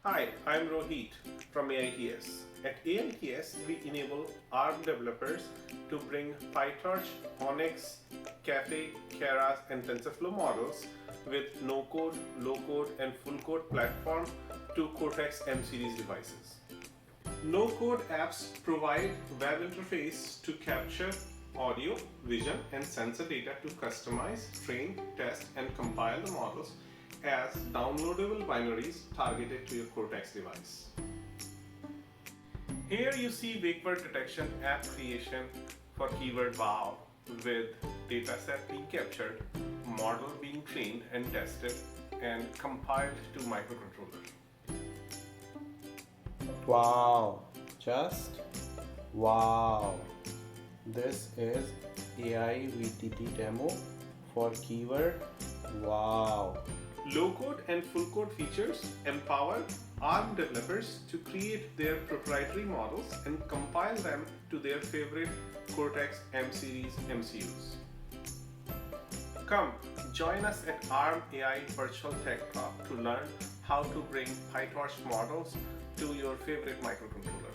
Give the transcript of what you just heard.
Hi, I'm Rohit from AITS. At AITS, we enable ARM developers to bring PyTorch, Onyx, Caffe, Keras, and TensorFlow models with no-code, low-code, and full-code platform to Cortex-M series devices. No-code apps provide web interface to capture audio, vision, and sensor data to customize, train, test, and compile the models as downloadable binaries targeted to your Cortex device. Here you see wake word detection app creation for keyword wow with dataset being captured, model being trained and tested, and compiled to microcontroller. Wow, just wow. This is AI VTT demo for keyword wow. Low-code and full-code features empower ARM developers to create their proprietary models and compile them to their favorite Cortex-M series MCUs. Come, join us at ARM AI Virtual Tech Talk to learn how to bring PyTorch models to your favorite microcontroller.